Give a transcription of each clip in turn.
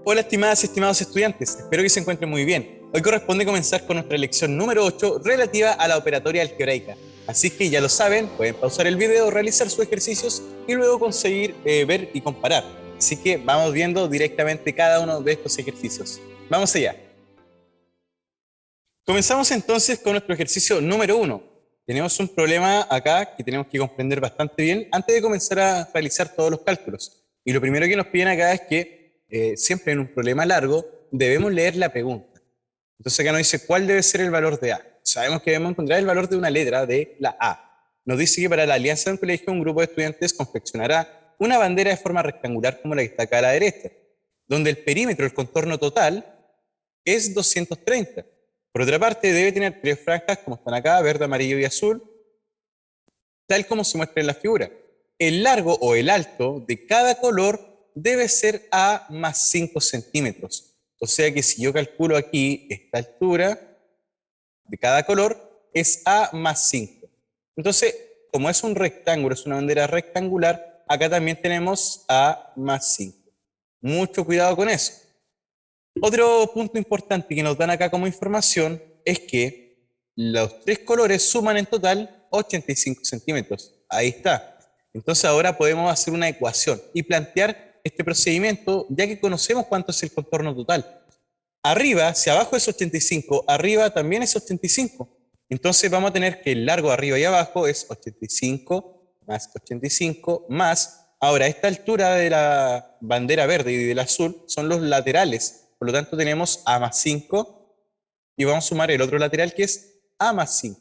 Hola estimadas y estimados estudiantes, espero que se encuentren muy bien. Hoy corresponde comenzar con nuestra lección número 8 relativa a la operatoria algebraica. Así que ya lo saben, pueden pausar el video, realizar sus ejercicios y luego conseguir ver y comparar. Así que vamos viendo directamente cada uno de estos ejercicios. Vamos allá. Comenzamos entonces con nuestro ejercicio número 1. Tenemos un problema acá que tenemos que comprender bastante bien antes de comenzar a realizar todos los cálculos. Y lo primero que nos piden acá es que siempre en un problema largo debemos leer la pregunta. Entonces acá nos dice cuál debe ser el valor de A. Sabemos que debemos encontrar el valor de una letra de la A. Nos dice que para la alianza de un colegio un grupo de estudiantes confeccionará una bandera de forma rectangular como la que está acá a la derecha, donde el perímetro, el contorno total, es 230. Por otra parte, debe tener 3 franjas como están acá, verde, amarillo y azul, tal como se muestra en la figura. El largo o el alto de cada color debe ser A más 5 centímetros. O sea que si yo calculo aquí esta altura de cada color, es A más 5. Entonces, como es un rectángulo, es una bandera rectangular, acá también tenemos A más 5. Mucho cuidado con eso. Otro punto importante que nos dan acá como información es que los 3 colores suman en total 85 centímetros. Ahí está. Entonces ahora podemos hacer una ecuación y plantear este procedimiento ya que conocemos cuánto es el contorno total. Arriba, si abajo es 85, arriba también es 85. Entonces vamos a tener que el largo arriba y abajo es 85 más. Ahora, esta altura de la bandera verde y del azul son los laterales. Por lo tanto, tenemos A más 5 y vamos a sumar el otro lateral que es A más 5.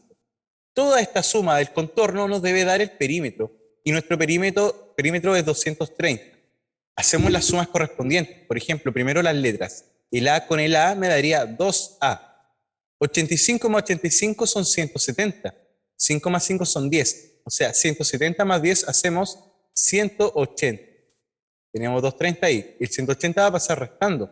Toda esta suma del contorno nos debe dar el perímetro y nuestro perímetro es 230. Hacemos las sumas correspondientes. Por ejemplo, primero las letras. El A con el A me daría 2A. 85 más 85 son 170. 5 más 5 son 10. O sea, 170 más 10 hacemos 180. Tenemos 230 ahí. El 180 va a pasar restando.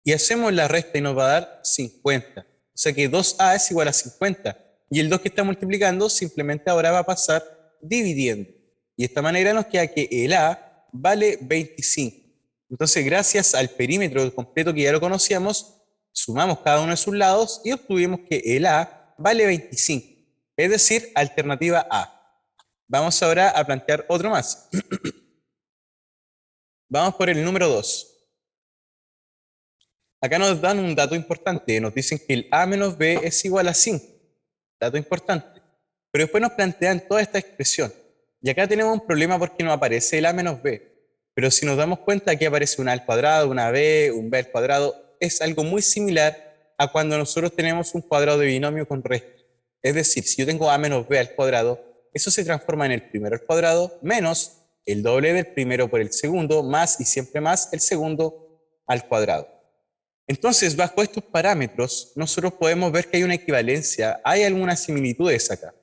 Y hacemos la resta y nos va a dar 50. O sea que 2A es igual a 50. Y el 2 que está multiplicando simplemente ahora va a pasar dividiendo. Y de esta manera nos queda que el A vale 25. Entonces, gracias al perímetro completo que ya lo conocíamos, sumamos cada uno de sus lados y obtuvimos que el A vale 25. Es decir, alternativa A. Vamos ahora a plantear otro más. Vamos por el número 2. Acá nos dan un dato importante, nos dicen que el A menos B es igual a 5. Dato importante. Pero después nos plantean toda esta expresión. Y acá tenemos un problema porque no aparece el A menos B. Pero si nos damos cuenta aquí aparece un A al cuadrado, una B, un B al cuadrado, es algo muy similar a cuando nosotros tenemos un cuadrado de binomio con resta. Es decir, si yo tengo A menos B al cuadrado, eso se transforma en el primero al cuadrado menos el doble del primero por el segundo, más y siempre más el segundo al cuadrado. Entonces, bajo estos parámetros, nosotros podemos ver que hay una equivalencia, hay algunas similitudes acá.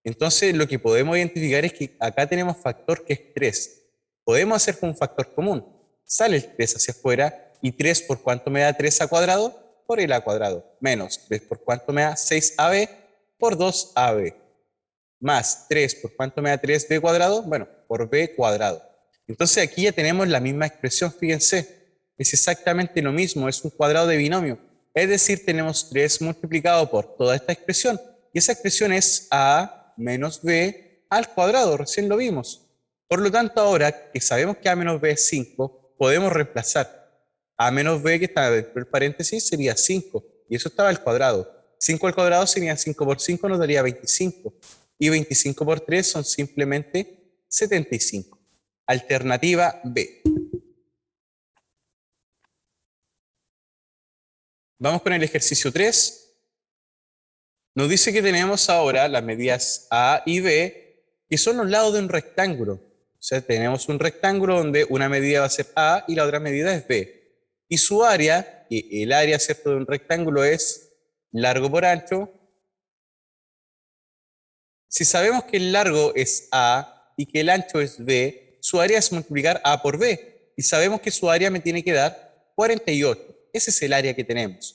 Entonces, lo que podemos identificar es que acá tenemos factor que es 3. Podemos hacer con un factor común. Sale el 3 hacia afuera y 3 por cuánto me da 3 a cuadrado, por el a cuadrado, menos 3 por cuánto me da 6ab por 2ab, más 3 por cuánto me da 3b cuadrado, bueno, por b cuadrado. Entonces aquí ya tenemos la misma expresión, fíjense. Es exactamente lo mismo, es un cuadrado de binomio. Es decir, tenemos 3 multiplicado por toda esta expresión. Y esa expresión es a menos b al cuadrado, recién lo vimos. Por lo tanto, ahora que sabemos que a menos b es 5, podemos reemplazar. A menos b que está dentro del paréntesis sería 5. Y eso estaba al cuadrado. 5 al cuadrado sería 5 por 5, nos daría 25. Y 25 por 3 son simplemente 75. Alternativa B. Vamos con el ejercicio 3. Nos dice que tenemos ahora las medidas A y B, que son los lados de un rectángulo. O sea, tenemos un rectángulo donde una medida va a ser A y la otra medida es B. Y su área, que el área, ¿cierto?, de un rectángulo es largo por ancho. Si sabemos que el largo es A y que el ancho es B, su área es multiplicar A por B. Y sabemos que su área me tiene que dar 48. Ese es el área que tenemos.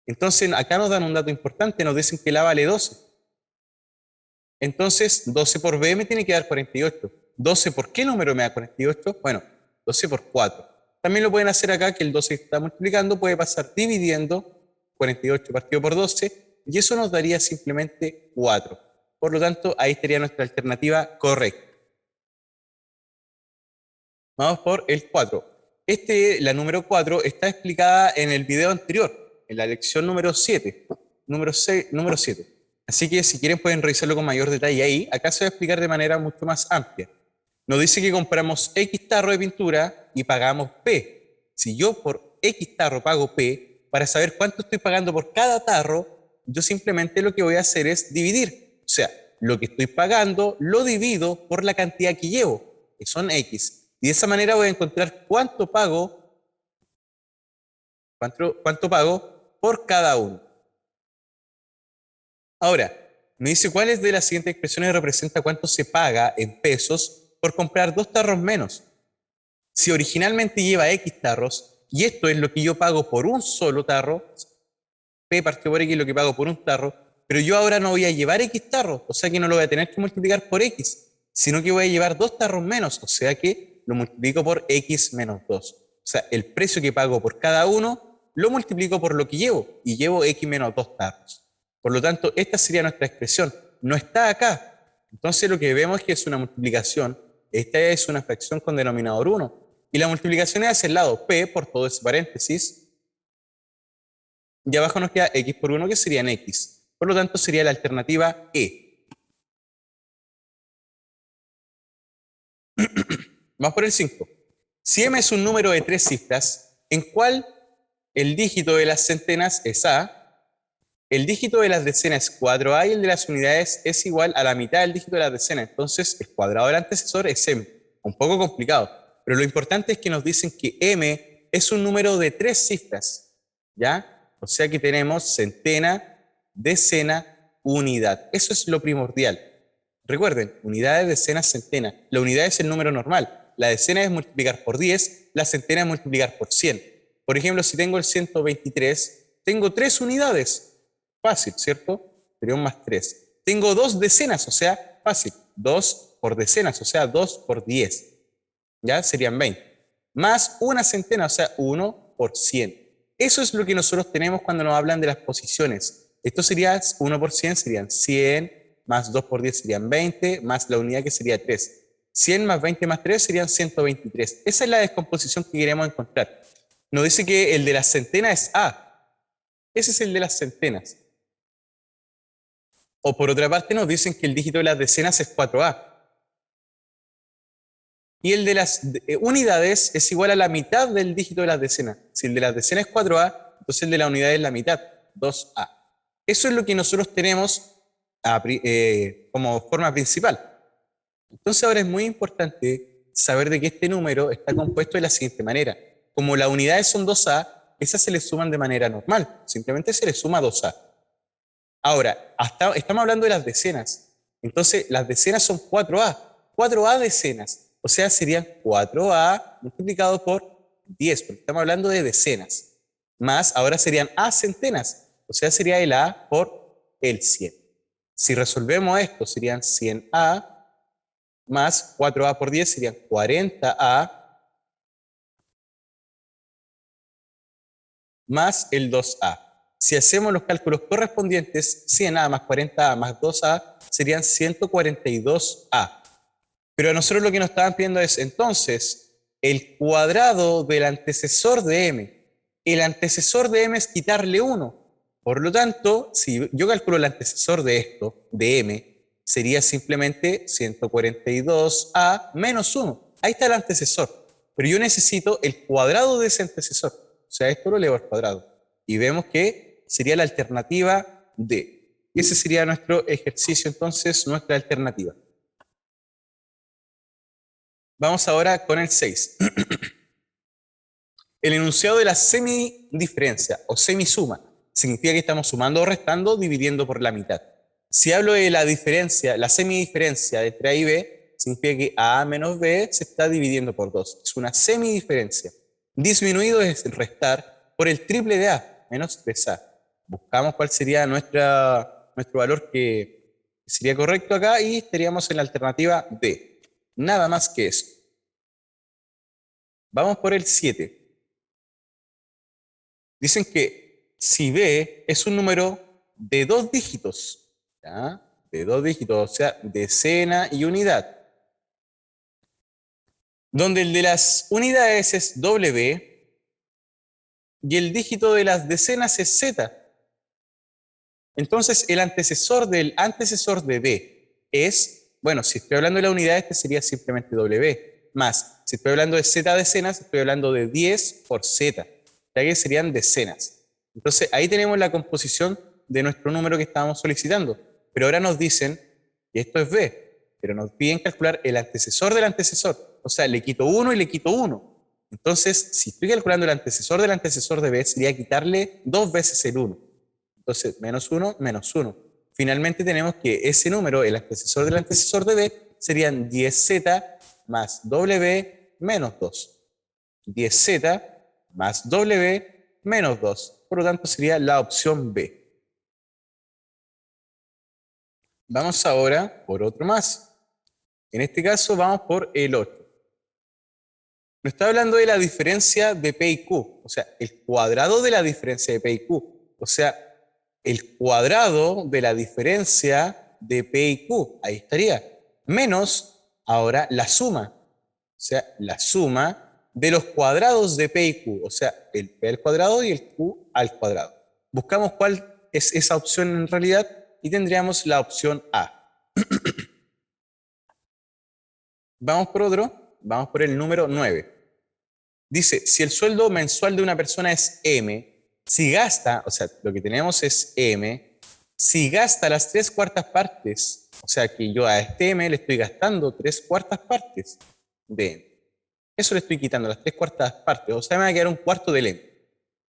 Entonces, acá nos dan un dato importante, nos dicen que el A vale 12. Entonces, 12 por B me tiene que dar 48. 12 por qué número me da 48? Bueno, 12 por 4. También lo pueden hacer acá, que el 12 que está multiplicando puede pasar dividiendo 48 partido por 12, y eso nos daría simplemente 4. Por lo tanto, ahí estaría nuestra alternativa correcta. Vamos por el 4. La número 4 está explicada en el video anterior, en la lección número 7. Número 7. Así que si quieren pueden revisarlo con mayor detalle ahí. Acá se va a explicar de manera mucho más amplia. Nos dice que compramos X tarro de pintura y pagamos P. Si yo por X tarro pago P, para saber cuánto estoy pagando por cada tarro, yo simplemente lo que voy a hacer es dividir. O sea, lo que estoy pagando lo divido por la cantidad que llevo, que son X. Y de esa manera voy a encontrar cuánto pago por cada uno. Ahora, me dice cuáles de las siguientes expresiones representa cuánto se paga en pesos por comprar 2 tarros menos. Si originalmente lleva X tarros, y esto es lo que yo pago por un solo tarro, P partido por X es lo que pago por un tarro, pero yo ahora no voy a llevar X tarros, o sea que no lo voy a tener que multiplicar por X, sino que voy a llevar 2 tarros menos, o sea que lo multiplico por X menos 2. O sea, el precio que pago por cada uno lo multiplico por lo que llevo, y llevo X menos 2 tarros. Por lo tanto, esta sería nuestra expresión. No está acá. Entonces lo que vemos es que es una multiplicación. Esta es una fracción con denominador 1. Y la multiplicación es hacia el lado P por todo ese paréntesis. Y abajo nos queda X por 1, que serían X. Por lo tanto, sería la alternativa E. Vamos por el 5. Si M es un número de 3 cifras, ¿en cuál el dígito de las centenas es A? El dígito de las decenas es 4A y el de las unidades es igual a la mitad del dígito de las decenas. Entonces, el cuadrado del antecesor es M. Un poco complicado, pero lo importante es que nos dicen que M es un número de 3 cifras, ¿ya? O sea que tenemos centena, decena, unidad. Eso es lo primordial. Recuerden, unidades, decenas, centena. La unidad es el número normal. La decena es multiplicar por 10, la centena es multiplicar por 100. Por ejemplo, si tengo el 123, tengo 3 unidades. Fácil, ¿cierto? Sería un más 3. Tengo 2 decenas, o sea, fácil. 2 por decenas, o sea, 2 por 10. ¿Ya? Serían 20. Más una centena, o sea, 1 por 100. Eso es lo que nosotros tenemos cuando nos hablan de las posiciones. Esto sería 1 por 100, serían 100, más 2 por 10 serían 20, más la unidad que sería 3. 100 más 20 más 3 serían 123. Esa es la descomposición que queremos encontrar. Nos dice que el de las centenas es A. Ese es el de las centenas. O por otra parte nos dicen que el dígito de las decenas es 4A. Y el de las unidades es igual a la mitad del dígito de las decenas. Si el de las decenas es 4A, entonces el de la unidad es la mitad, 2A. Eso es lo que nosotros tenemos como forma principal. Entonces ahora es muy importante saber de que este número está compuesto de la siguiente manera. Como las unidades son 2A, esas se le suman de manera normal. Simplemente se le suma 2A. Ahora, estamos hablando de las decenas. Entonces, las decenas son 4A. 4A decenas. O sea, serían 4A multiplicado por 10, porque estamos hablando de decenas. Más, ahora serían A centenas. O sea, sería el A por el 100. Si resolvemos esto, serían 100A más 4A por 10 serían 40A más el 2A. Si hacemos los cálculos correspondientes, 100A más 40A más 2A serían 142A. Pero a nosotros lo que nos estaban pidiendo es, entonces, el cuadrado del antecesor de M. El antecesor de M es quitarle 1. Por lo tanto, si yo calculo el antecesor de esto, de M, sería simplemente 142A menos 1. Ahí está el antecesor. Pero yo necesito el cuadrado de ese antecesor. O sea, esto lo elevo al cuadrado. Y vemos que sería la alternativa D. Y ese sería nuestro ejercicio, entonces, nuestra alternativa. Vamos ahora con el 6. El enunciado de la semidiferencia o semisuma significa que estamos sumando o restando dividiendo por la mitad. Si hablo de la diferencia, la semidiferencia entre A y B, significa que A menos B se está dividiendo por 2. Es una semidiferencia. Disminuido es restar por el triple de A, menos 3A. Buscamos cuál sería nuestro valor que sería correcto acá y estaríamos en la alternativa D. Nada más que eso. Vamos por el 7. Dicen que si B es un número de 2 dígitos, ¿ya? De 2 dígitos, o sea, decena y unidad, donde el de las unidades es W y el dígito de las decenas es Z. Entonces, el antecesor del antecesor de B es, bueno, si estoy hablando de la unidad, este sería simplemente W, más, si estoy hablando de Z decenas, estoy hablando de 10 por Z, ya que serían decenas. Entonces, ahí tenemos la composición de nuestro número que estábamos solicitando. Pero ahora nos dicen que esto es B, pero nos piden calcular el antecesor del antecesor. O sea, le quito 1 y le quito 1. Entonces, si estoy calculando el antecesor del antecesor de B, sería quitarle 2 veces el 1. Entonces, menos 1, menos 1. Finalmente tenemos que ese número, el antecesor del antecesor de B, serían 10Z más W menos 2. 10Z más W menos 2. Por lo tanto, sería la opción B. Vamos ahora por otro más. En este caso vamos por el 8. Nos está hablando de la diferencia de P y Q, o sea, el cuadrado de la diferencia de P y Q. O sea, el cuadrado de la diferencia de P y Q. Ahí estaría. Menos ahora la suma. O sea, la suma de los cuadrados de P y Q. O sea, el P al cuadrado y el Q al cuadrado. Buscamos cuál es esa opción en realidad y tendríamos la opción A. Vamos por otro, vamos por el número 9. Dice, si el sueldo mensual de una persona es M, si gasta, o sea, lo que tenemos es M, si gasta las 3/4 partes, o sea que yo a este M le estoy gastando 3/4 partes de M. Eso le estoy quitando, las 3/4 partes, o sea, me va a quedar un cuarto del M.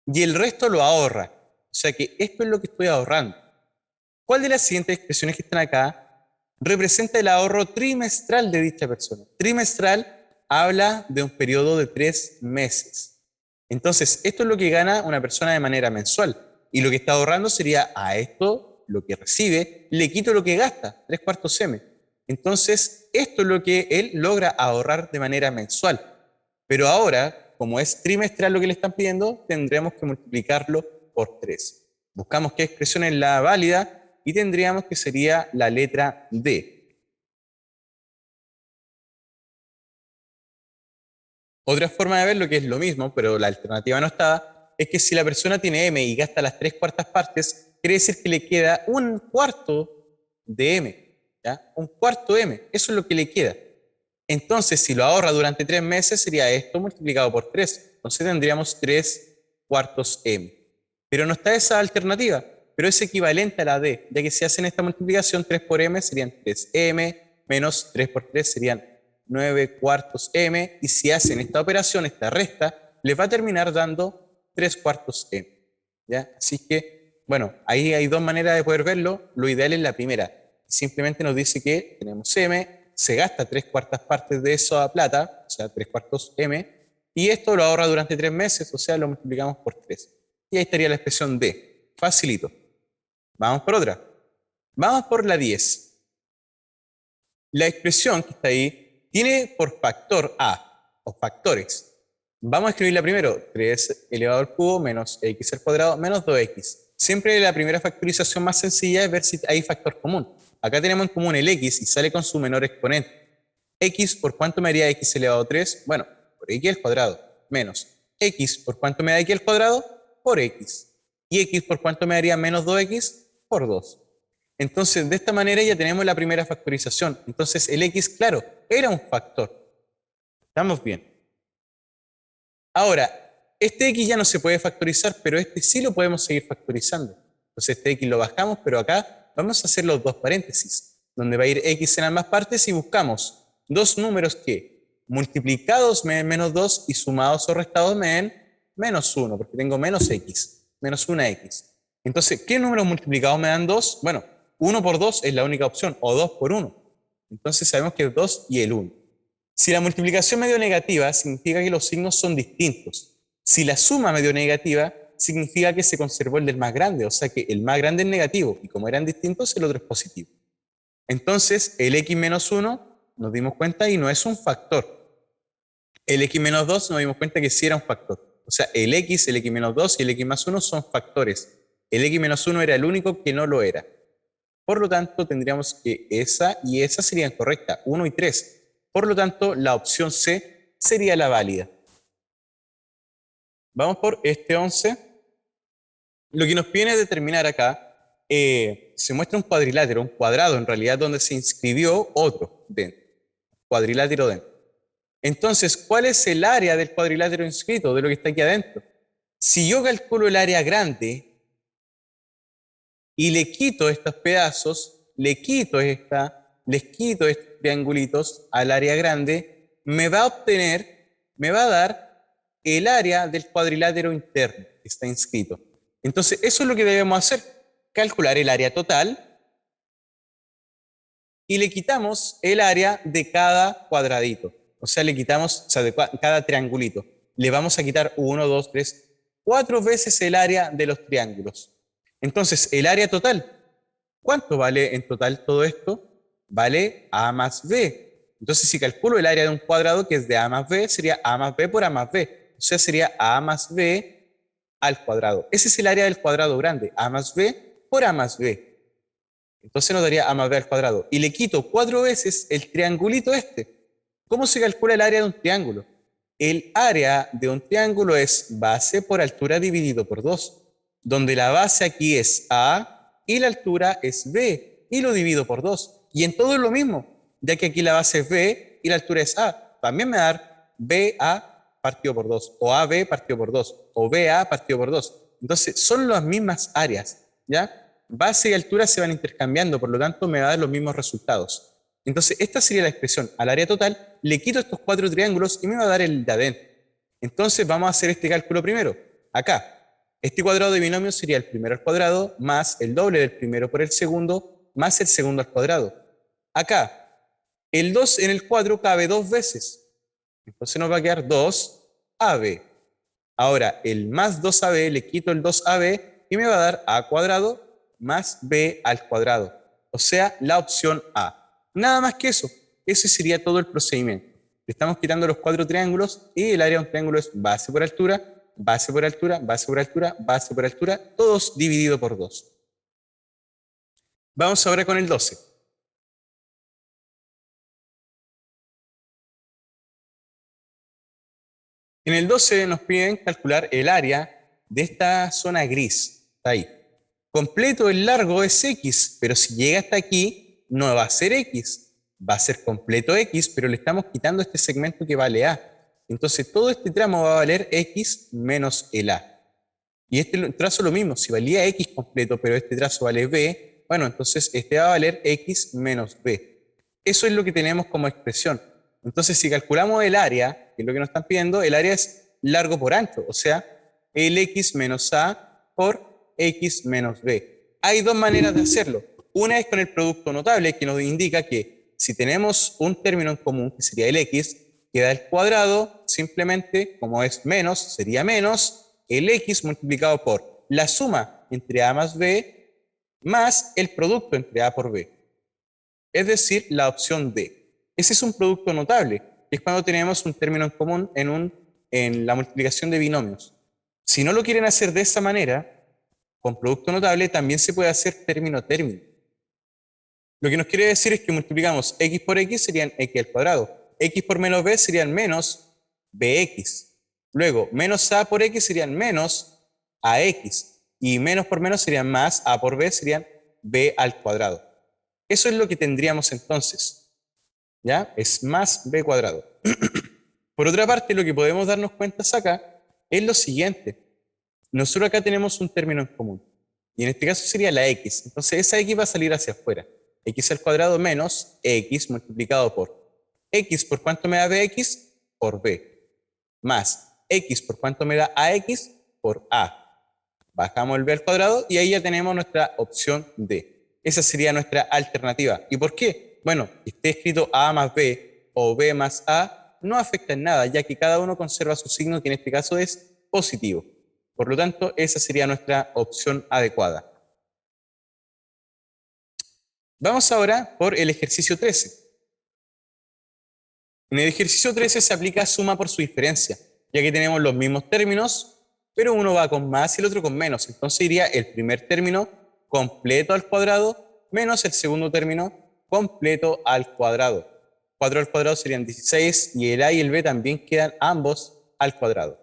Y el resto lo ahorra, o sea que esto es lo que estoy ahorrando. ¿Cuál de las siguientes expresiones que están acá representa el ahorro trimestral de dicha persona? Trimestral habla de un periodo de 3 meses. Entonces, esto es lo que gana una persona de manera mensual. Y lo que está ahorrando sería a esto, lo que recibe, le quito lo que gasta, 3/4 M. Entonces, esto es lo que él logra ahorrar de manera mensual. Pero ahora, como es trimestral lo que le están pidiendo, tendremos que multiplicarlo por 3. Buscamos qué expresión es la válida y tendríamos que sería la letra D. Otra forma de ver lo que es lo mismo, pero la alternativa no está, es que si la persona tiene M y gasta las 3/4 partes, quiere decir que le queda un cuarto de M, ¿ya? Un cuarto M, eso es lo que le queda. Entonces, si lo ahorra durante 3 meses, sería esto multiplicado por 3. Entonces tendríamos 3/4 M. Pero no está esa alternativa, pero es equivalente a la D, ya que si hacen esta multiplicación, 3 por M serían 3M, menos 3 por 3 serían 9/4 M, y si hacen esta operación, esta resta, les va a terminar dando 3/4 M. ¿Ya? Así que, bueno, ahí hay dos maneras de poder verlo. Lo ideal es la primera. Simplemente nos dice que tenemos M, se gasta 3/4 partes de esa plata, o sea, 3/4 M, y esto lo ahorra durante 3 meses, o sea, lo multiplicamos por 3. Y ahí estaría la expresión D. Facilito. Vamos por otra. Vamos por la 10. La expresión que está ahí tiene por factor A, o factores. Vamos a escribirla primero. 3 elevado al cubo menos x al cuadrado menos 2x. Siempre la primera factorización más sencilla es ver si hay factor común. Acá tenemos en común el x y sale con su menor exponente. X, ¿por cuánto me daría x elevado a 3? Bueno, por x al cuadrado, menos x, ¿por cuánto me da x al cuadrado? Por x. Y x, ¿por cuánto me daría menos 2x? Por 2. Entonces, de esta manera ya tenemos la primera factorización. Entonces, el x, claro, era un factor. Estamos bien. Ahora, este x ya no se puede factorizar, pero este sí lo podemos seguir factorizando. Entonces, este x lo bajamos, pero acá vamos a hacer los dos paréntesis, donde va a ir x en ambas partes y buscamos dos números que multiplicados me den menos 2 y sumados o restados me den menos 1, porque tengo menos x, menos una x. Entonces, ¿qué números multiplicados me dan 2? Bueno, 1 por 2 es la única opción, o 2 por 1. Entonces sabemos que es 2 y el 1. Si la multiplicación me dio negativa, significa que los signos son distintos. Si la suma me dio negativa, significa que se conservó el del más grande, o sea que el más grande es negativo, y como eran distintos, el otro es positivo. Entonces, el x menos 1, nos dimos cuenta, y no es un factor. El x menos 2 nos dimos cuenta que sí era un factor. O sea, el x menos 2 y el x más 1 son factores. El x menos 1 era el único que no lo era. Por lo tanto, tendríamos que esa y esa serían correctas, 1 y 3. Por lo tanto, la opción C sería la válida. Vamos por este 11. Lo que nos viene a determinar acá, se muestra un cuadrilátero, un cuadrado en realidad, donde se inscribió otro dentro. Cuadrilátero dentro. Entonces, ¿cuál es el área del cuadrilátero inscrito, de lo que está aquí adentro? Si yo calculo el área grande y le quito estos pedazos, les quito estos triangulitos al área grande, me va a dar el área del cuadrilátero interno que está inscrito. Entonces, eso es lo que debemos hacer, calcular el área total y le quitamos el área de cada cuadradito. O sea, le quitamos, o sea, de cada triangulito. Le vamos a quitar 1, 2, 3, 4 veces el área de los triángulos. Entonces, el área total, ¿cuánto vale en total todo esto? Vale A más B. Entonces, si calculo el área de un cuadrado que es de A más B, sería A más B por A más B. O sea, sería A más B al cuadrado. Ese es el área del cuadrado grande, A más B por A más B. Entonces nos daría A más B al cuadrado. Y le quito 4 veces el triangulito este. ¿Cómo se calcula el área de un triángulo? El área de un triángulo es base por altura dividido por 2, donde la base aquí es A y la altura es B, y lo divido por 2. Y en todo es lo mismo, ya que aquí la base es B y la altura es A. También me va a dar BA partido por 2, o AB partido por 2, o BA partido por 2. Entonces son las mismas áreas, ¿ya? Base y altura se van intercambiando, por lo tanto me va a dar los mismos resultados. Entonces, esta sería la expresión. Al área total, le quito estos 4 triángulos y me va a dar el de adentro. Entonces, vamos a hacer este cálculo primero. Acá, este cuadrado de binomio sería el primero al cuadrado más el doble del primero por el segundo más el segundo al cuadrado. Acá, el 2 en el cuadro cabe 2 veces. Entonces nos va a quedar 2AB. Ahora, el más 2AB, le quito el 2AB y me va a dar A cuadrado más B al cuadrado. O sea, la opción A. Nada más que eso. Ese sería todo el procedimiento. Le estamos quitando los 4 triángulos y el área de un triángulo es base por altura, base por altura, base por altura, base por altura, todos dividido por 2. Vamos ahora con el 12. En el 12 nos piden calcular el área de esta zona gris. Está ahí. Completo el largo es X, pero si llega hasta aquí, no va a ser X. Va a ser completo X, pero le estamos quitando este segmento que vale A. Entonces todo este tramo va a valer X menos el A. Y este trazo lo mismo, si valía X completo, pero este trazo vale B, bueno, entonces este va a valer X menos B. Eso es lo que tenemos como expresión. Entonces, si calculamos el área, que es lo que nos están pidiendo, el área es largo por ancho, o sea, el X menos A por X menos B. Hay dos maneras de hacerlo. Una es con el producto notable, que nos indica que si tenemos un término en común, que sería el X, queda el cuadrado, simplemente, como es menos, sería menos el X multiplicado por la suma entre A más B más el producto entre A por B. Es decir, la opción D. Ese es un producto notable, que es cuando tenemos un término en común en la multiplicación de binomios. Si no lo quieren hacer de esa manera, con producto notable también se puede hacer término-término. Lo que nos quiere decir es que multiplicamos X por X serían X al cuadrado. X por menos B serían menos BX. Luego, menos A por X serían menos AX. Y menos por menos serían más A por B serían B al cuadrado. Eso es lo que tendríamos entonces. ¿Ya? Es más B cuadrado. Por otra parte, lo que podemos darnos cuenta acá es lo siguiente. Nosotros acá tenemos un término en común. Y en este caso sería la X. Entonces esa X va a salir hacia afuera. X al cuadrado menos X multiplicado por X por cuánto me da BX por B. Más X por cuánto me da AX por A. Bajamos el B al cuadrado y ahí ya tenemos nuestra opción D. Esa sería nuestra alternativa. ¿Y por qué? Bueno, esté escrito A más B o B más A no afecta en nada, ya que cada uno conserva su signo, que en este caso es positivo. Por lo tanto, esa sería nuestra opción adecuada. Vamos ahora por el ejercicio 13. En el ejercicio 13 se aplica suma por su diferencia, ya que tenemos los mismos términos, pero uno va con más y el otro con menos. Entonces iría el primer término completo al cuadrado menos el segundo término completo al cuadrado. 4 al cuadrado serían 16 y el a y el b también quedan ambos al cuadrado.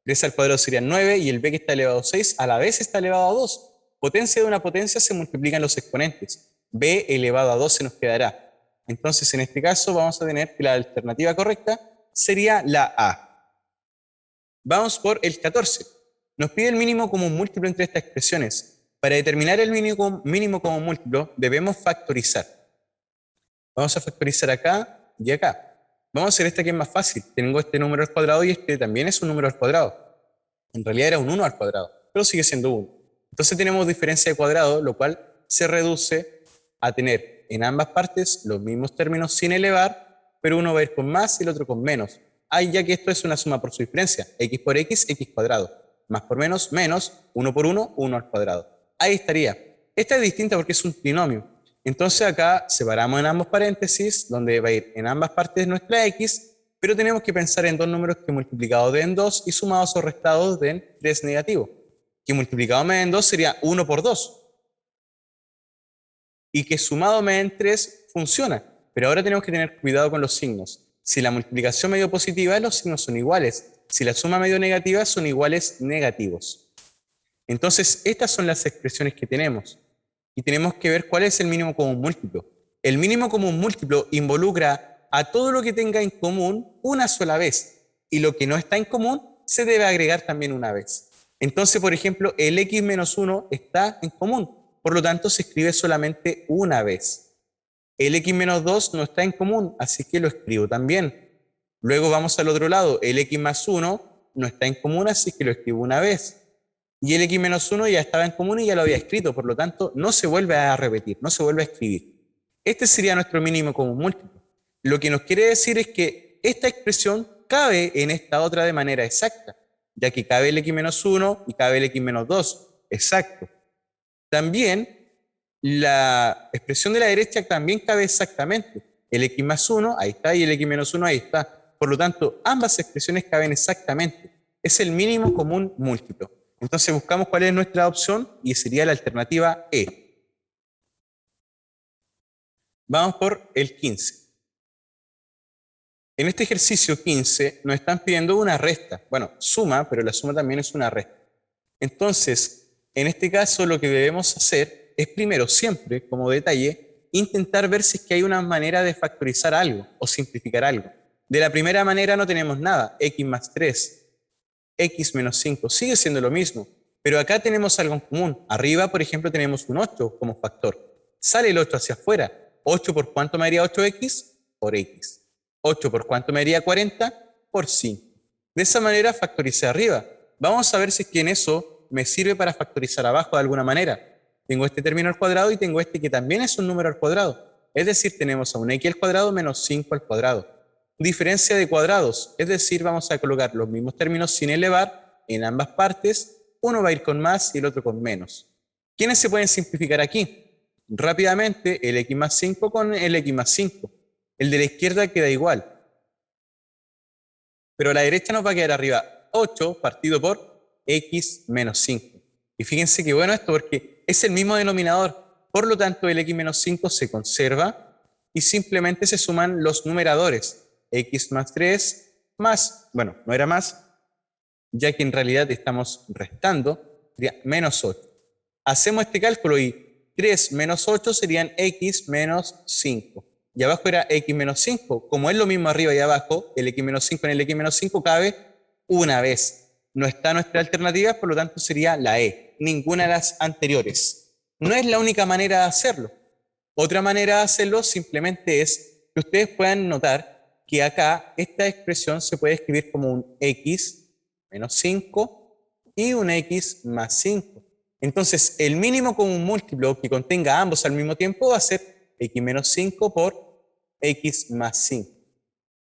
3 al cuadrado serían 9 y el b que está elevado a 6 a la vez está elevado a 2. Potencia de una potencia se multiplican los exponentes. b elevado a 2 se nos quedará. Entonces, en este caso, vamos a tener que la alternativa correcta sería la A. Vamos por el 14. Nos pide el mínimo común múltiplo entre estas expresiones. Para determinar el mínimo común múltiplo, debemos factorizar. Vamos a factorizar acá y acá. Vamos a hacer esta que es más fácil. Tengo este número al cuadrado y este también es un número al cuadrado. En realidad era un 1 al cuadrado, pero sigue siendo 1. Entonces tenemos diferencia de cuadrado, lo cual se reduce a tener en ambas partes los mismos términos sin elevar, pero uno va a ir con más y el otro con menos. Ya que esto es una suma por su diferencia, x por x, x cuadrado. Más por menos, menos, 1 por 1, 1 al cuadrado. Ahí estaría. Esta es distinta porque es un trinomio. Entonces acá separamos en ambos paréntesis, donde va a ir en ambas partes nuestra x, pero tenemos que pensar en dos números que multiplicados den 2 y sumados o restados den 3 negativo. Que multiplicado me den 2 sería 1 por 2. Y que sumado me den 3 funciona. Pero ahora tenemos que tener cuidado con los signos. Si la multiplicación me dio positiva, los signos son iguales. Si la suma me dio negativa, son iguales negativos. Entonces, estas son las expresiones que tenemos. Y tenemos que ver cuál es el mínimo común múltiplo. El mínimo común múltiplo involucra a todo lo que tenga en común una sola vez. Y lo que no está en común se debe agregar también una vez. Entonces, por ejemplo, el x menos 1 está en común. Por lo tanto, se escribe solamente una vez. El x menos 2 no está en común, así que lo escribo también. Luego vamos al otro lado. El x más 1 no está en común, así que lo escribo una vez. Y el x menos 1 ya estaba en común y ya lo había escrito, por lo tanto, no se vuelve a repetir, no se vuelve a escribir. Este sería nuestro mínimo común múltiplo. Lo que nos quiere decir es que esta expresión cabe en esta otra de manera exacta, ya que cabe el x menos 1 y cabe el x menos 2. Exacto. También la expresión de la derecha también cabe exactamente. El x más 1, ahí está, y el x menos 1, ahí está. Por lo tanto, ambas expresiones caben exactamente. Es el mínimo común múltiplo. Entonces buscamos cuál es nuestra opción y sería la alternativa E. Vamos por el 15. En este ejercicio 15 nos están pidiendo una resta. Bueno, suma, pero la suma también es una resta. Entonces, en este caso lo que debemos hacer es primero, siempre, como detalle, intentar ver si es que hay una manera de factorizar algo o simplificar algo. De la primera manera no tenemos nada, x más 3, x menos 5, sigue siendo lo mismo. Pero acá tenemos algo en común. Arriba, por ejemplo, tenemos un 8 como factor. Sale el 8 hacia afuera. 8 por cuánto me daría 8x? Por x. 8 por cuánto me daría 40? Por 5. De esa manera factoricé arriba. Vamos a ver si es que en eso me sirve para factorizar abajo de alguna manera. Tengo este término al cuadrado y tengo este que también es un número al cuadrado. Es decir, tenemos a un x al cuadrado menos 5 al cuadrado. Diferencia de cuadrados. Es decir, vamos a colocar los mismos términos sin elevar en ambas partes. Uno va a ir con más y el otro con menos. ¿Quiénes se pueden simplificar aquí? Rápidamente, el x más 5 con el x más 5. El de la izquierda queda igual. Pero a la derecha nos va a quedar arriba 8 partido por x menos 5. Y fíjense que bueno esto porque es el mismo denominador. Por lo tanto, el x menos 5 se conserva y simplemente se suman los numeradores. X más 3 más, bueno, no era más, ya que en realidad estamos restando, sería menos 8. Hacemos este cálculo y 3 menos 8 serían x menos 5. Y abajo era x menos 5. Como es lo mismo arriba y abajo, el x menos 5 en el x menos 5 cabe una vez. No está nuestra alternativa, por lo tanto sería la E. Ninguna de las anteriores. No es la única manera de hacerlo. Otra manera de hacerlo simplemente es que ustedes puedan notar que acá esta expresión se puede escribir como un x menos 5 y un x más 5. Entonces, el mínimo común múltiplo que contenga ambos al mismo tiempo va a ser x menos 5 por x más 5.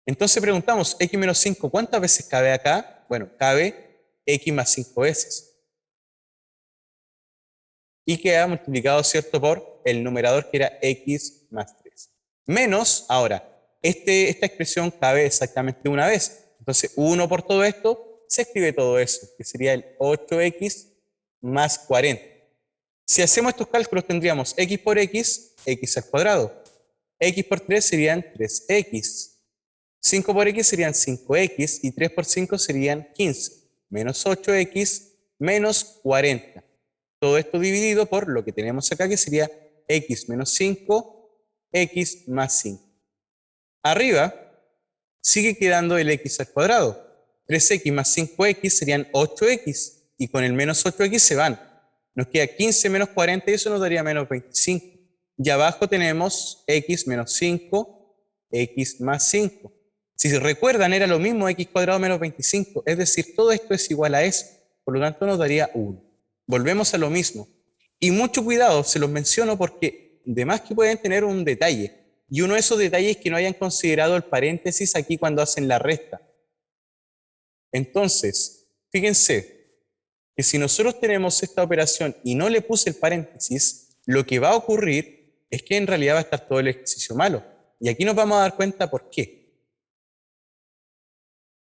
Entonces preguntamos, x menos 5, ¿cuántas veces cabe acá? Bueno, cabe x más 5 veces. Y queda multiplicado, ¿cierto?, por el numerador que era x más 3. Menos, ahora, esta expresión cabe exactamente una vez. Entonces, 1 por todo esto, se escribe todo eso, que sería el 8x más 40. Si hacemos estos cálculos, tendríamos x por x, x al cuadrado. X por 3 serían 3x. 5 por x serían 5x y 3 por 5 serían 15. Menos 8x menos 40. Todo esto dividido por lo que tenemos acá, que sería x menos 5, x más 5. Arriba sigue quedando el x al cuadrado. 3x más 5x serían 8x y con el menos 8x se van. Nos queda 15 menos 40 y eso nos daría menos 25. Y abajo tenemos x menos 5, x más 5. Si recuerdan, era lo mismo x cuadrado menos 25, es decir, todo esto es igual a eso, por lo tanto nos daría 1. Volvemos a lo mismo. Y mucho cuidado, se los menciono porque de más que pueden tener un detalle, y uno de esos detalles es que no hayan considerado el paréntesis aquí cuando hacen la resta. Entonces, fíjense que si nosotros tenemos esta operación y no le puse el paréntesis, lo que va a ocurrir es que en realidad va a estar todo el ejercicio malo. Y aquí nos vamos a dar cuenta por qué.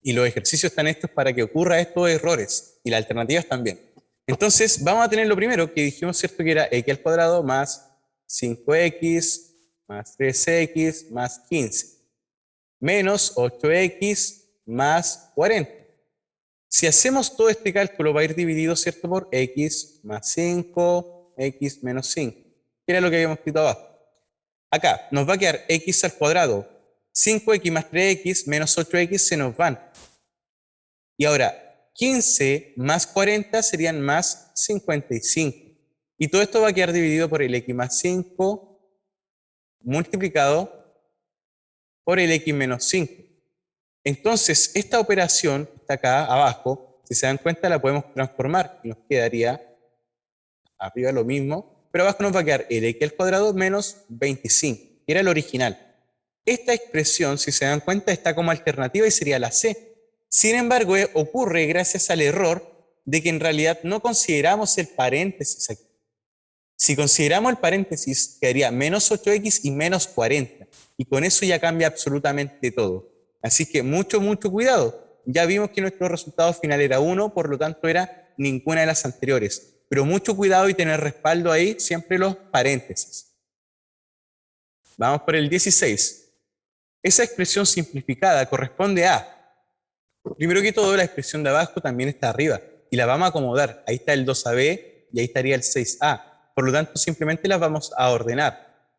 Y los ejercicios están estos para que ocurra estos errores, y las alternativas también. Entonces, vamos a tener lo primero que dijimos, ¿cierto? Que era x al cuadrado más 5x más 3x más 15, menos 8x más 40. Si hacemos todo este cálculo, va a ir dividido, ¿cierto? Por x más 5, x menos 5, que era lo que habíamos escrito abajo. Acá nos va a quedar x al cuadrado, 5x más 3x menos 8x se nos van. Y ahora, 15 más 40 serían más 55. Y todo esto va a quedar dividido por el x más 5 multiplicado por el x menos 5. Entonces, esta operación que está acá abajo, si se dan cuenta, la podemos transformar y nos quedaría arriba lo mismo, pero abajo nos va a quedar el x al cuadrado menos 25, que era el original. Esta expresión, si se dan cuenta, está como alternativa y sería la C. Sin embargo, ocurre gracias al error de que en realidad no consideramos el paréntesis aquí. Si consideramos el paréntesis, quedaría menos 8x y menos 40. Y con eso ya cambia absolutamente todo. Así que mucho cuidado. Ya vimos que nuestro resultado final era 1, por lo tanto era ninguna de las anteriores. Pero mucho cuidado y tener respaldo ahí, siempre los paréntesis. Vamos por el 16. Esa expresión simplificada corresponde a... Primero que todo, la expresión de abajo también está arriba. Y la vamos a acomodar. Ahí está el 2ab y ahí estaría el 6a. Por lo tanto, simplemente las vamos a ordenar.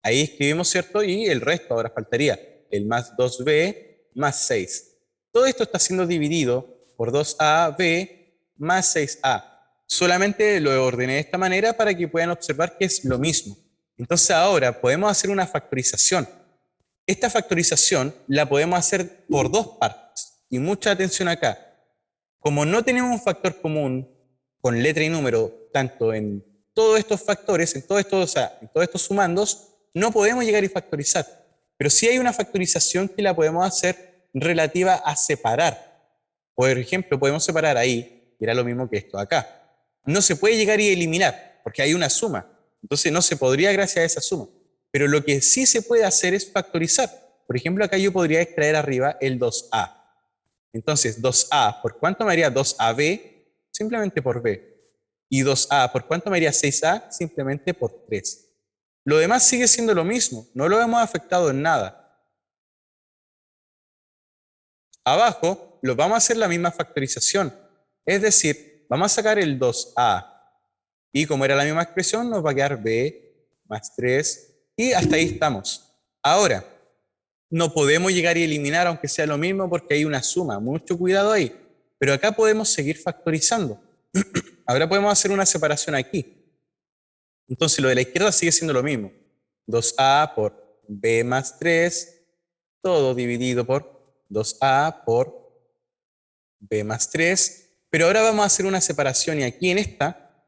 Ahí escribimos, ¿cierto? Y el resto ahora faltaría el más 2b más 6. Todo esto está siendo dividido por 2ab más 6a. Solamente lo ordené de esta manera para que puedan observar que es lo mismo. Entonces ahora podemos hacer una factorización. Esta factorización la podemos hacer por dos partes. Y mucha atención acá. Como no tenemos un factor común con letra y número, tanto en todos estos factores, en todos estos sumandos, no podemos llegar y factorizar. Pero sí hay una factorización que la podemos hacer relativa a separar. Por ejemplo, podemos separar ahí, que era lo mismo que esto acá. No se puede llegar y eliminar, porque hay una suma. Entonces no se podría gracias a esa suma. Pero lo que sí se puede hacer es factorizar. Por ejemplo, acá yo podría extraer arriba el 2a. Entonces, 2a, ¿por cuánto me haría 2ab? Simplemente por b. Y 2a, ¿por cuánto me haría 6a? Simplemente por 3. Lo demás sigue siendo lo mismo, no lo hemos afectado en nada. Abajo lo vamos a hacer la misma factorización, es decir, vamos a sacar el 2a. Y como era la misma expresión, nos va a quedar b más 3 y hasta ahí estamos. Ahora, no podemos llegar y eliminar aunque sea lo mismo porque hay una suma, mucho cuidado ahí. Pero acá podemos seguir factorizando. Ahora podemos hacer una separación aquí. Entonces lo de la izquierda sigue siendo lo mismo. 2a por b más 3, todo dividido por 2a por b más 3. Pero ahora vamos a hacer una separación y aquí en esta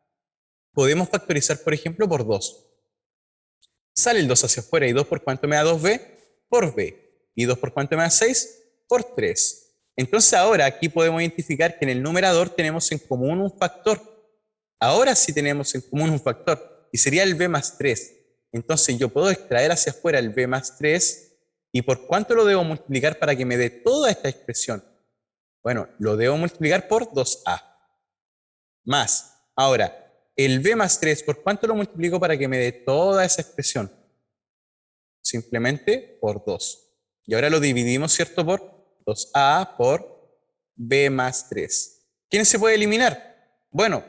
podemos factorizar, por ejemplo, por 2. Sale el 2 hacia afuera y 2 por cuánto me da 2b, por b. Y 2 por cuánto me da 6, por 3. Entonces ahora aquí podemos identificar que en el numerador tenemos en común un factor. Ahora sí tenemos en común un factor y sería el b más 3. Entonces yo puedo extraer hacia afuera el b más 3, ¿y por cuánto lo debo multiplicar para que me dé toda esta expresión? Bueno, lo debo multiplicar por 2a. Más, ahora, el b más 3, ¿por cuánto lo multiplico para que me dé toda esa expresión? Simplemente por 2. Y ahora lo dividimos, ¿cierto? Por 2a por b más 3. ¿Quién se puede eliminar? Bueno,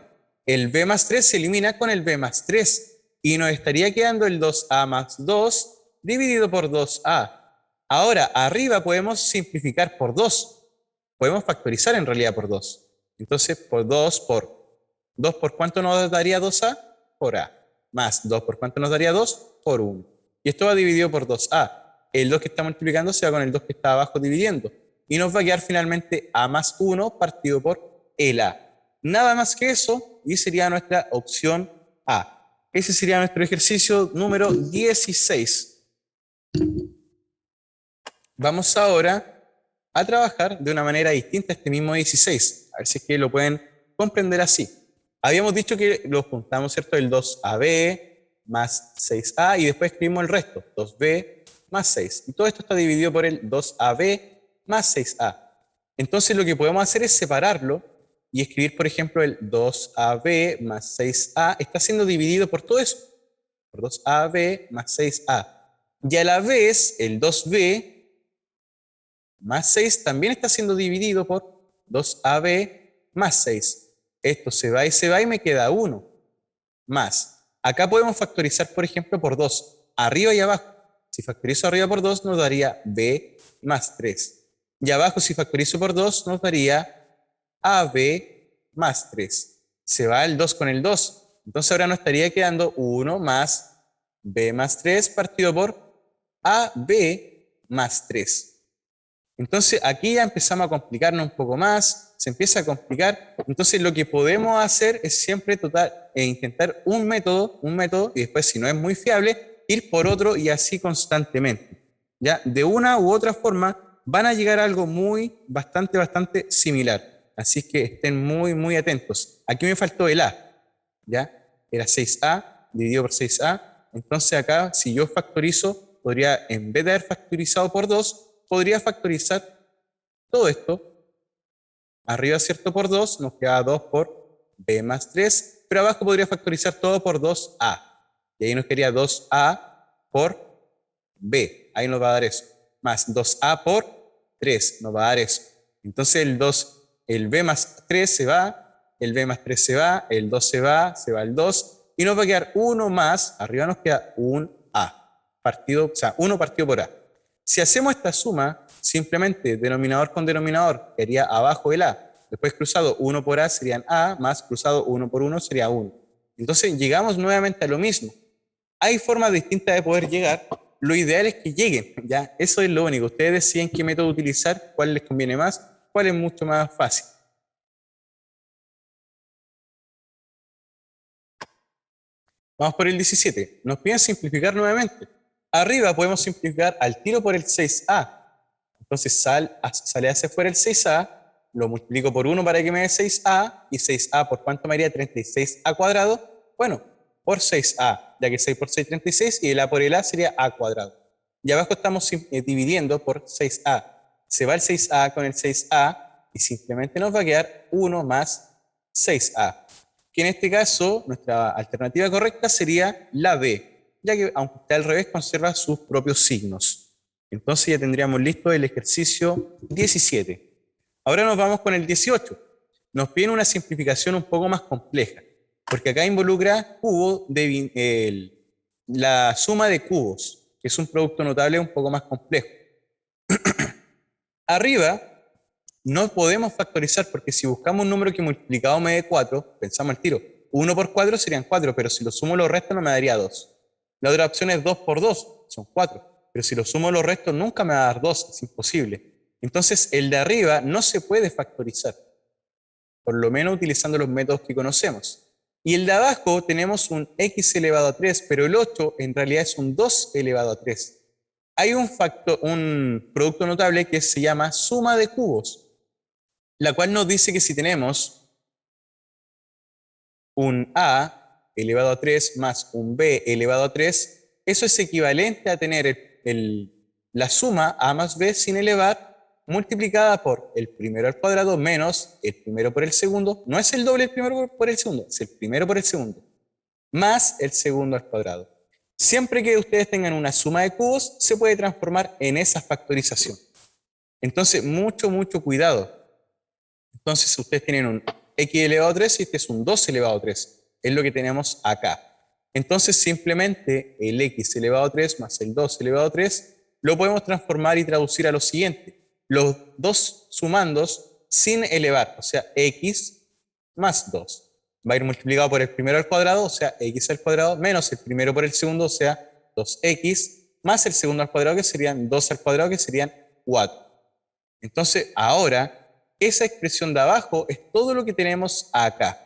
el b más 3 se elimina con el b más 3 y nos estaría quedando el 2a más 2 dividido por 2a. Ahora, arriba podemos simplificar por 2. Podemos factorizar en realidad por 2. Entonces, por 2 ¿por cuánto nos daría 2a? Por a. Más 2, ¿por cuánto nos daría 2? Por 1. Y esto va dividido por 2a. El 2 que está multiplicando se va con el 2 que está abajo dividiendo. Y nos va a quedar finalmente a más 1 partido por el a. Nada más que eso, y sería nuestra opción A. Ese sería nuestro ejercicio número 16. Vamos ahora a trabajar de una manera distinta a este mismo 16. A ver si es que lo pueden comprender así. Habíamos dicho que lo juntamos, ¿cierto? El 2ab más 6a y después escribimos el resto, 2b más 6. Y todo esto está dividido por el 2ab más 6a. Entonces lo que podemos hacer es separarlo y escribir, por ejemplo, el 2ab más 6a está siendo dividido por todo eso, por 2ab más 6a. Y a la vez, el 2b más 6 también está siendo dividido por 2ab más 6. Esto se va y me queda 1. Más. Acá podemos factorizar, por ejemplo, por 2. Arriba y abajo. Si factorizo arriba por 2 nos daría b más 3. Y abajo si factorizo por 2 nos daría ab más 3. Se va el 2 con el 2. Entonces ahora nos estaría quedando 1 más b más 3 partido por ab más 3. Entonces aquí ya empezamos a complicarnos un poco más, se empieza a complicar. Entonces lo que podemos hacer es siempre intentar un método, y después si no es muy fiable, ir por otro y así constantemente. ¿Ya? De una u otra forma van a llegar a algo bastante similar. Así que estén muy atentos. Aquí me faltó el A, ¿ya? Era 6a dividido por 6a. Entonces acá si yo factorizo, podría, en vez de haber factorizado por 2, podría factorizar todo esto. Arriba, ¿cierto? Por 2, nos queda 2 por b más 3, pero abajo podría factorizar todo por 2a. Y ahí nos quedaría 2a por b. Ahí nos va a dar eso. Más 2a por 3 nos va a dar eso. Entonces el b más 3 se va, el b más 3 se va, el 2 se va el 2, y nos va a quedar 1 más, arriba nos queda un a. Partido, o sea, 1 partido por a. Si hacemos esta suma, simplemente denominador con denominador, quedaría abajo el a. Después cruzado 1 por a serían a, más cruzado 1 por 1 sería 1. Entonces llegamos nuevamente a lo mismo. Hay formas distintas de poder llegar. Lo ideal es que lleguen, ¿ya? Eso es lo único. Ustedes deciden qué método utilizar, cuál les conviene más, cuál es mucho más fácil. Vamos por el 17. Nos piden simplificar nuevamente. Arriba podemos simplificar al tiro por el 6a. Entonces sale hacia afuera el 6a, lo multiplico por 1 para que me dé 6a, y 6a por cuánto me haría 36a cuadrado. Bueno, por 6a, ya que 6 por 6 36, y el a por el a sería a cuadrado. Y abajo estamos dividiendo por 6a. Se va el 6a con el 6a, y simplemente nos va a quedar 1 más 6a. Que en este caso, nuestra alternativa correcta sería la B, ya que aunque está al revés, conserva sus propios signos. Entonces ya tendríamos listo el ejercicio 17. Ahora nos vamos con el 18. Nos piden una simplificación un poco más compleja, porque acá involucra la suma de cubos, que es un producto notable un poco más complejo. Arriba no podemos factorizar, porque si buscamos un número que multiplicado me dé 4, pensamos al tiro, 1 por 4 serían 4, pero si lo sumo los restos no me daría 2. La otra opción es 2 por 2, son 4. Pero si lo sumo los restos nunca me va a dar 2, es imposible. Entonces el de arriba no se puede factorizar, por lo menos utilizando los métodos que conocemos. Y el de abajo tenemos un x elevado a 3, pero el 8 en realidad es un 2 elevado a 3. Hay un producto notable que se llama suma de cubos, la cual nos dice que si tenemos un a elevado a 3 más un b elevado a 3, eso es equivalente a tener la suma a más b sin elevar multiplicada por el primero al cuadrado menos el primero por el segundo. No es el doble del primero por el segundo, es el primero por el segundo, más el segundo al cuadrado. Siempre que ustedes tengan una suma de cubos, se puede transformar en esa factorización. Entonces, mucho cuidado. Entonces, ustedes tienen un x elevado a 3 y este es un 2 elevado a 3. Es lo que tenemos acá. Entonces, simplemente el x elevado a 3 más el 2 elevado a 3 lo podemos transformar y traducir a lo siguiente. Los dos sumandos sin elevar, o sea, x más 2. Va a ir multiplicado por el primero al cuadrado, o sea, x al cuadrado, menos el primero por el segundo, o sea, 2x, más el segundo al cuadrado, que serían 2 al cuadrado, que serían 4. Entonces, ahora, esa expresión de abajo es todo lo que tenemos acá.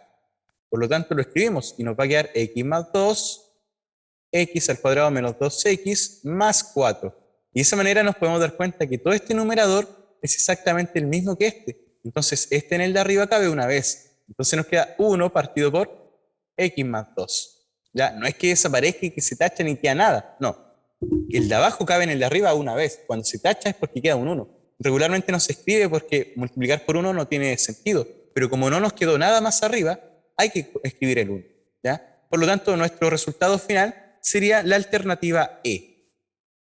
Por lo tanto, lo escribimos y nos va a quedar x más 2, x al cuadrado menos 2x más 4. Y de esa manera nos podemos dar cuenta que todo este numerador es exactamente el mismo que este. Entonces, este en el de arriba cabe una vez. Entonces nos queda 1 partido por x más 2. ¿Ya? No es que desaparezca y que se tacha ni queda nada. No. El de abajo cabe en el de arriba una vez. Cuando se tacha es porque queda un 1. Regularmente no se escribe porque multiplicar por 1 no tiene sentido. Pero como no nos quedó nada más arriba, hay que escribir el 1. ¿Ya? Por lo tanto, nuestro resultado final sería la alternativa E.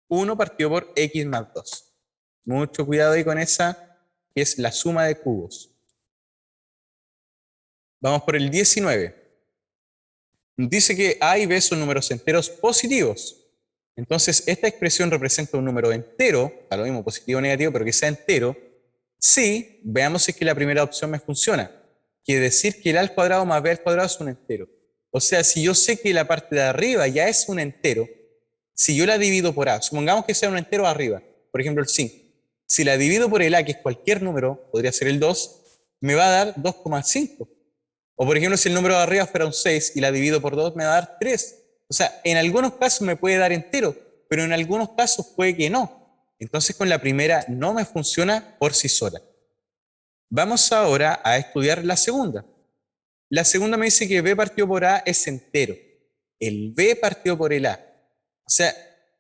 1 partido por x más 2. Mucho cuidado ahí con esa, que es la suma de cubos. Vamos por el 19. Dice que A y B son números enteros positivos. Entonces, esta expresión representa un número entero, a lo mismo positivo o negativo, pero que sea entero, si, veamos si es que la primera opción me funciona. Quiere decir que el A al cuadrado más B al cuadrado es un entero. O sea, si yo sé que la parte de arriba ya es un entero, si yo la divido por A, supongamos que sea un entero arriba, por ejemplo el 5. Si la divido por el A, que es cualquier número, podría ser el 2, me va a dar 2,5. O por ejemplo, si el número de arriba fuera un 6 y la divido por 2, me va a dar 3. O sea, en algunos casos me puede dar entero, pero en algunos casos puede que no. Entonces con la primera no me funciona por sí sola. Vamos ahora a estudiar la segunda. La segunda me dice que B partido por A es entero. El B partido por el A. O sea,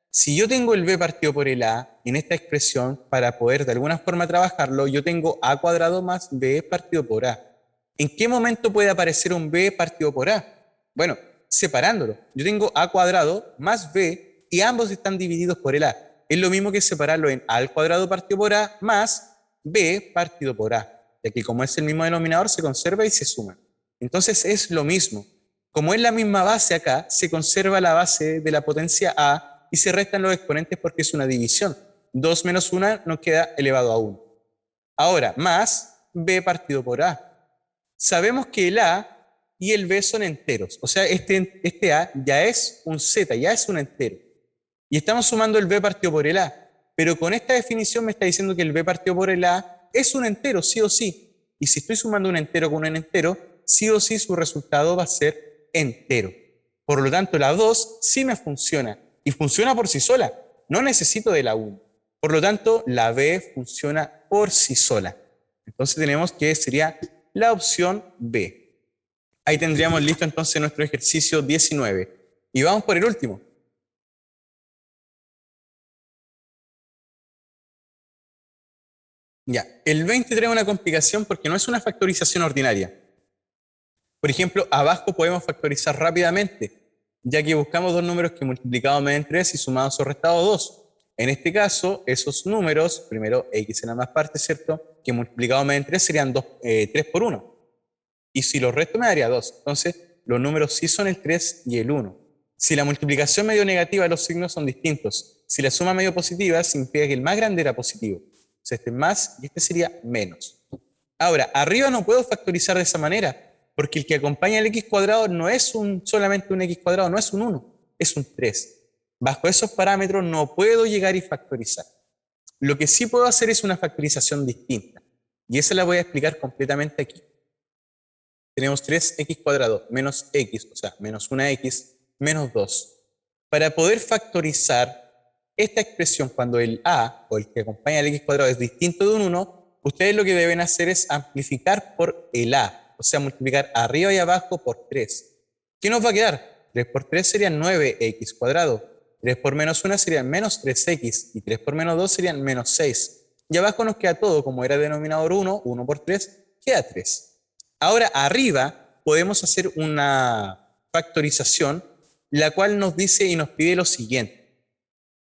si yo tengo el B partido por el A en esta expresión, para poder de alguna forma trabajarlo, yo tengo A cuadrado más B partido por A. ¿En qué momento puede aparecer un B partido por A? Bueno, separándolo. Yo tengo A cuadrado más B y ambos están divididos por el A. Es lo mismo que separarlo en A al cuadrado partido por A más B partido por A, ya que como es el mismo denominador se conserva y se suma. Entonces es lo mismo. Como es la misma base acá, se conserva la base de la potencia A y se restan los exponentes porque es una división. 2 menos 1 nos queda elevado a 1. Ahora, más B partido por A. Sabemos que el A y el B son enteros. O sea, este A ya es un Z, ya es un entero. Y estamos sumando el B partido por el A. Pero con esta definición me está diciendo que el B partido por el A es un entero, sí o sí. Y si estoy sumando un entero con un entero, sí o sí su resultado va a ser entero. Por lo tanto, la 2 sí me funciona. Y funciona por sí sola. No necesito de la 1. Por lo tanto, la B funciona por sí sola. Entonces tenemos que sería la opción B. Ahí tendríamos listo entonces nuestro ejercicio 19. Y vamos por el último. Ya, el 20 trae una complicación porque no es una factorización ordinaria. Por ejemplo, abajo podemos factorizar rápidamente, ya que buscamos dos números que multiplicados me den 3 y sumados o restados 2. En este caso, esos números, primero x en ambas partes, ¿cierto? Que multiplicados me den 3 serían 3 por 1. Y si los resto me daría 2. Entonces, los números sí son el 3 y el 1. Si la multiplicación me dio negativa, los signos son distintos. Si la suma me dio positiva, significa que el más grande era positivo. O sea, este es más y este sería menos. Ahora, arriba no puedo factorizar de esa manera, porque el que acompaña al x cuadrado no es solamente un x cuadrado, no es un 1, es un 3. Bajo esos parámetros no puedo llegar y factorizar. Lo que sí puedo hacer es una factorización distinta. Y esa la voy a explicar completamente aquí. Tenemos 3x cuadrado menos x, o sea, menos 1x, menos 2. Para poder factorizar esta expresión cuando el a, o el que acompaña al x cuadrado, es distinto de un 1, ustedes lo que deben hacer es amplificar por el a, o sea, multiplicar arriba y abajo por 3. ¿Qué nos va a quedar? 3 por 3 sería 9x cuadrado. 3 por menos 1 serían menos 3x y 3 por menos 2 serían menos 6. Y abajo nos queda todo, como era denominador 1, 1 por 3, queda 3. Ahora arriba podemos hacer una factorización, la cual nos dice y nos pide lo siguiente.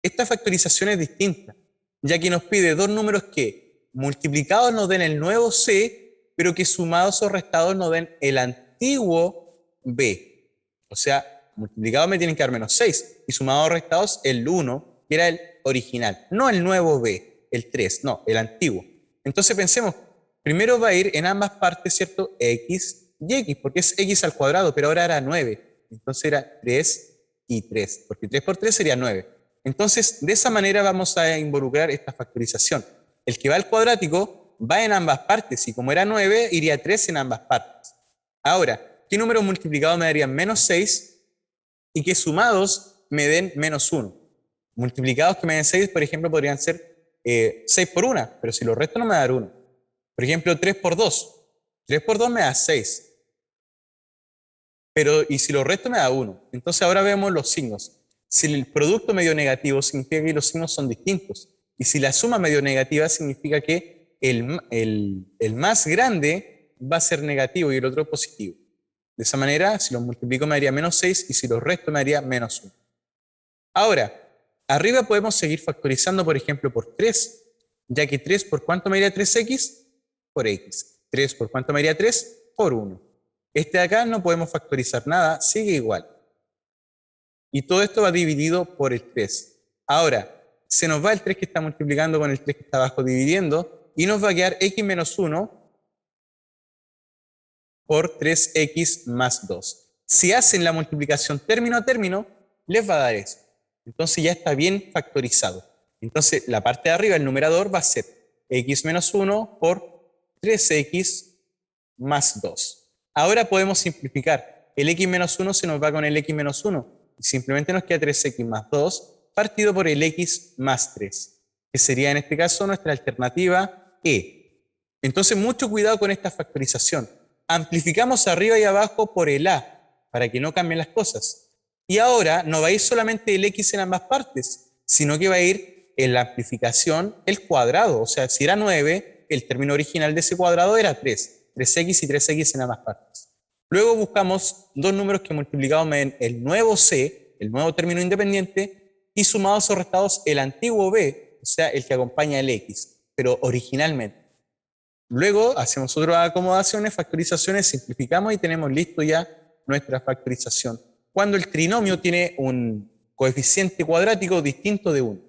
Esta factorización es distinta, ya que nos pide dos números que multiplicados nos den el nuevo c, pero que sumados o restados nos den el antiguo b. O sea, multiplicados me tienen que dar menos 6 y sumados o restados el 1, que era el original, no el nuevo b, el 3, no, el antiguo. Entonces pensemos, primero va a ir en ambas partes, ¿cierto? X y x, porque es x al cuadrado, pero ahora era 9. Entonces era 3 y 3, porque 3 por 3 sería 9. Entonces, de esa manera vamos a involucrar esta factorización. El que va al cuadrático va en ambas partes, y como era 9, iría 3 en ambas partes. Ahora, ¿qué números multiplicados me darían menos 6 y que sumados me den menos 1? Multiplicados que me den 6, por ejemplo, podrían ser 6 por 1, pero si lo resto no me da 1. Por ejemplo, 3 por 2. 3 por 2 me da 6. Pero, y si lo resto me da 1. Entonces ahora vemos los signos. Si el producto me dio negativo, significa que los signos son distintos. Y si la suma me dio negativa, significa que el más grande va a ser negativo y el otro positivo. De esa manera, si los multiplico me daría menos 6 y si los resto me daría menos 1. Ahora, arriba podemos seguir factorizando, por ejemplo, por 3, ya que 3 por cuánto me daría 3x? Por x. 3 por cuánto me daría 3? Por 1. Este de acá no podemos factorizar nada, sigue igual. Y todo esto va dividido por el 3. Ahora, se nos va el 3 que está multiplicando con el 3 que está abajo dividiendo, y nos va a quedar x menos 1 por 3x más 2. Si hacen la multiplicación término a término, les va a dar eso. Entonces ya está bien factorizado. Entonces la parte de arriba, el numerador, va a ser x menos 1 por 3x más 2. Ahora podemos simplificar. El x menos 1 se nos va con el x menos 1. Y simplemente nos queda 3x más 2 partido por el x más 3, que sería en este caso nuestra alternativa E. Entonces mucho cuidado con esta factorización. Amplificamos arriba y abajo por el A, para que no cambien las cosas. Y ahora no va a ir solamente el x en ambas partes, sino que va a ir en la amplificación el cuadrado. O sea, si era 9, el término original de ese cuadrado era 3. 3x y 3x en ambas partes. Luego buscamos dos números que multiplicados me den el nuevo c, el nuevo término independiente, y sumados o restados el antiguo b, o sea, el que acompaña el x, pero originalmente. Luego hacemos otras acomodaciones, factorizaciones, simplificamos y tenemos listo ya nuestra factorización. Cuando el trinomio tiene un coeficiente cuadrático distinto de 1.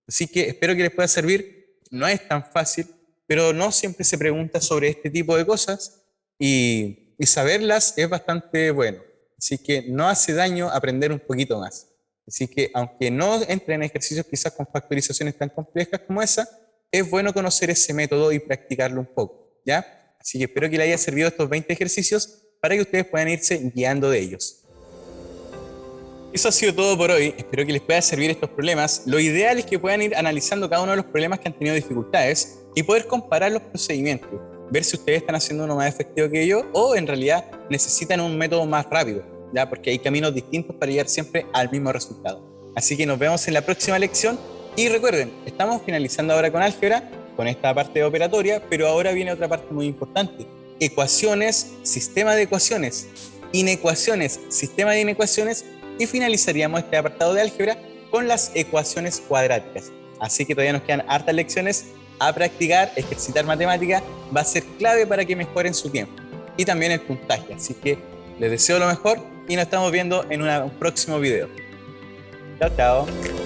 Así que espero que les pueda servir. No es tan fácil, pero no siempre se pregunta sobre este tipo de cosas y saberlas es bastante bueno. Así que no hace daño aprender un poquito más. Así que aunque no entren en ejercicios quizás con factorizaciones tan complejas como esa, es bueno conocer ese método y practicarlo un poco, ¿ya? Así que espero que les haya servido estos 20 ejercicios para que ustedes puedan irse guiando de ellos. Eso ha sido todo por hoy. Espero que les pueda servir estos problemas. Lo ideal es que puedan ir analizando cada uno de los problemas que han tenido dificultades y poder comparar los procedimientos, ver si ustedes están haciendo uno más efectivo que ellos o en realidad necesitan un método más rápido, ¿ya? Porque hay caminos distintos para llegar siempre al mismo resultado. Así que nos vemos en la próxima lección y recuerden, estamos finalizando ahora con álgebra, con esta parte operatoria, pero ahora viene otra parte muy importante: ecuaciones, sistema de ecuaciones, inecuaciones, sistema de inecuaciones, y finalizaríamos este apartado de álgebra con las ecuaciones cuadráticas. Así que todavía nos quedan hartas lecciones a practicar. Ejercitar matemática va a ser clave para que mejoren su tiempo y también el puntaje. Así que les deseo lo mejor y nos estamos viendo en un próximo video. Chao, chao.